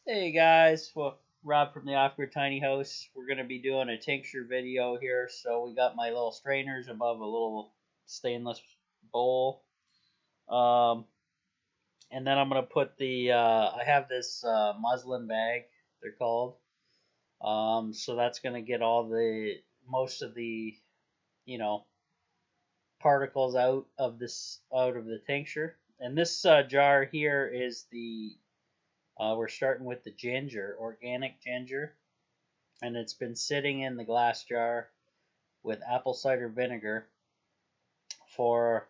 Hey guys, well, Rob from the Off Grid Tiny House. We're going to be doing a tincture video here. So we got my little strainers above a little stainless bowl. Um, and then I'm going to put I have this muslin bag, they're called. So that's going to get most of the, you know, particles out of the tincture. And this jar here is we're starting with the ginger, organic ginger, and it's been sitting in the glass jar with apple cider vinegar for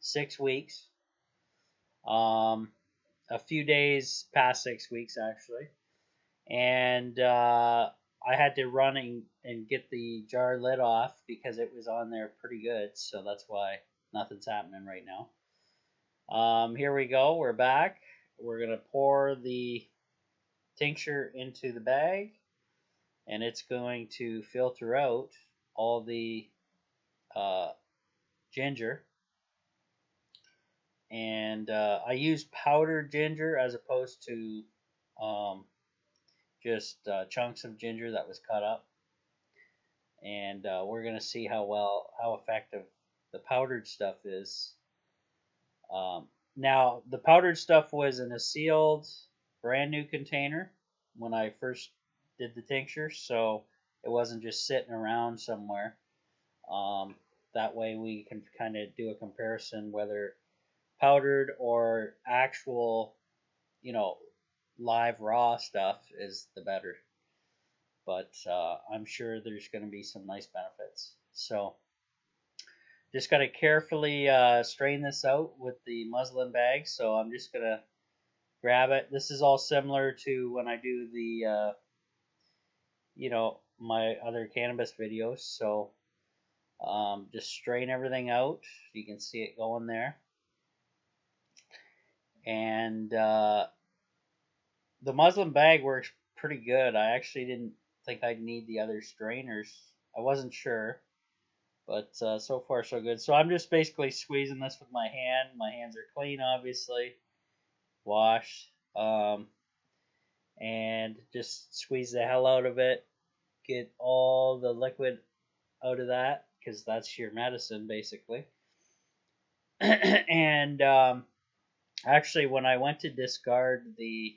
6 weeks. Um, a few days past 6 weeks actually, and I had to run and get the jar lid off because it was on there pretty good. So that's why nothing's happening right now. Here we go. We're back. We're gonna pour the tincture into the bag, and it's going to filter out all the uh, ginger. And I use powdered ginger as opposed to um, just chunks of ginger that was cut up. And we're gonna see how effective the powdered stuff is. Now the powdered stuff was in a sealed, brand new container when I first did the tincture, so it wasn't just sitting around somewhere. Um, that way we can kind of do a comparison whether powdered or actual, you know, live raw stuff is the better. But I'm sure there's going to be some nice benefits. So just got to carefully strain this out with the muslin bag. So I'm just going to grab it. This is all similar to when I do my other cannabis videos. So just strain everything out. You can see it going there. And the muslin bag works pretty good. I actually didn't think I'd need the other strainers. I wasn't sure, but so far so good. So I'm just basically squeezing this with my hand. My hands are clean, obviously, washed, and just squeeze the hell out of it. Get all the liquid out of that because that's your medicine, basically. And actually, when I went to discard the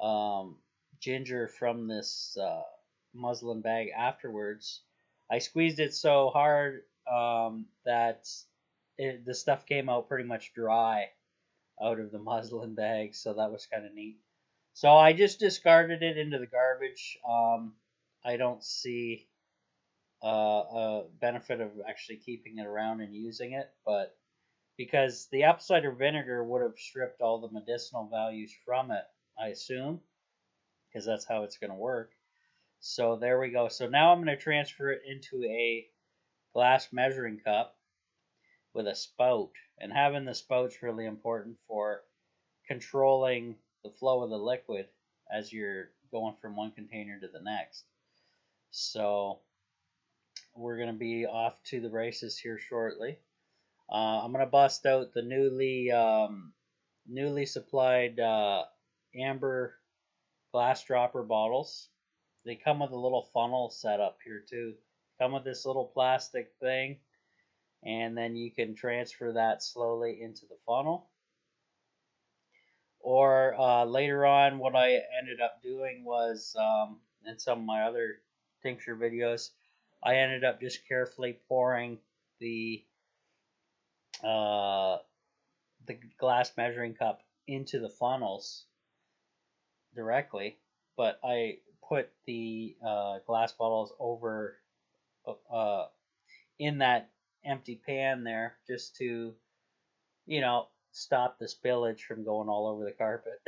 um, ginger from this muslin bag afterwards, I squeezed it so hard that the stuff came out pretty much dry out of the muslin bag, so that was kind of neat. So I just discarded it into the garbage. I don't see a benefit of actually keeping it around and using it, but because the apple cider vinegar would have stripped all the medicinal values from it, I assume, because that's how it's going to work. So there we go. So now I'm going to transfer it into a glass measuring cup with a spout. And having the spout's really important for controlling the flow of the liquid as you're going from one container to the next. So we're going to be off to the races here shortly. I'm going to bust out the newly supplied amber glass dropper bottles. They come with a little funnel setup here too. Come with this little plastic thing, and then you can transfer that slowly into the funnel. Or later on, what I ended up doing was, in some of my other tincture videos, I ended up just carefully pouring the uh, the glass measuring cup into the funnels directly, but I put the glass bottles over uh, in that empty pan there just to, stop the spillage from going all over the carpet.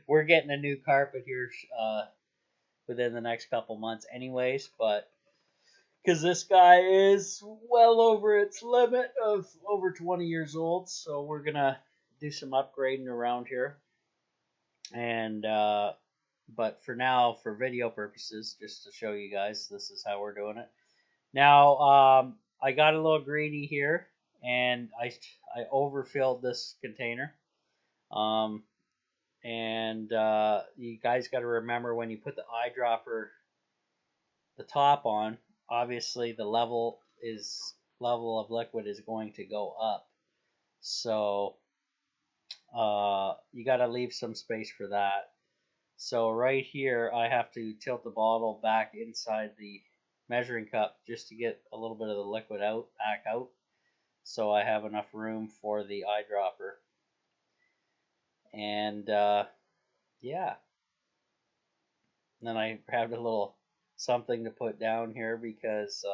We're getting a new carpet here within the next couple months, anyways, but because this guy is well over its limit of over 20 years old, so we're gonna do some upgrading around here. And but for now, for video purposes, just to show you guys, this is how we're doing it. Now, I got a little greedy here, and I overfilled this container. Um, And you guys got to remember when you put the eyedropper, the top on, obviously the level of liquid is going to go up. So you got to leave some space for that. So right here, I have to tilt the bottle back inside the measuring cup just to get a little bit of the liquid back out, so I have enough room for the eyedropper. And yeah, and then I grabbed a little something to put down here because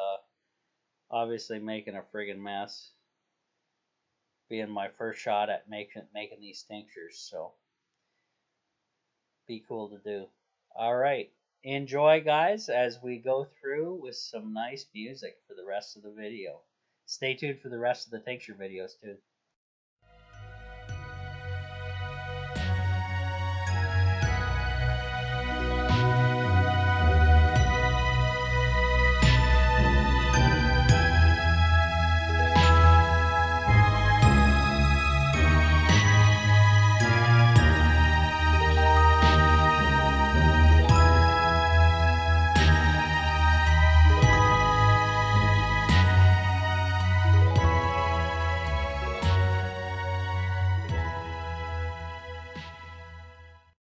obviously making a friggin' mess, being my first shot at making these tinctures, so be cool to do. All right. Enjoy, guys, as we go through with some nice music for the rest of the video. Stay tuned for the rest of the tincture videos, too.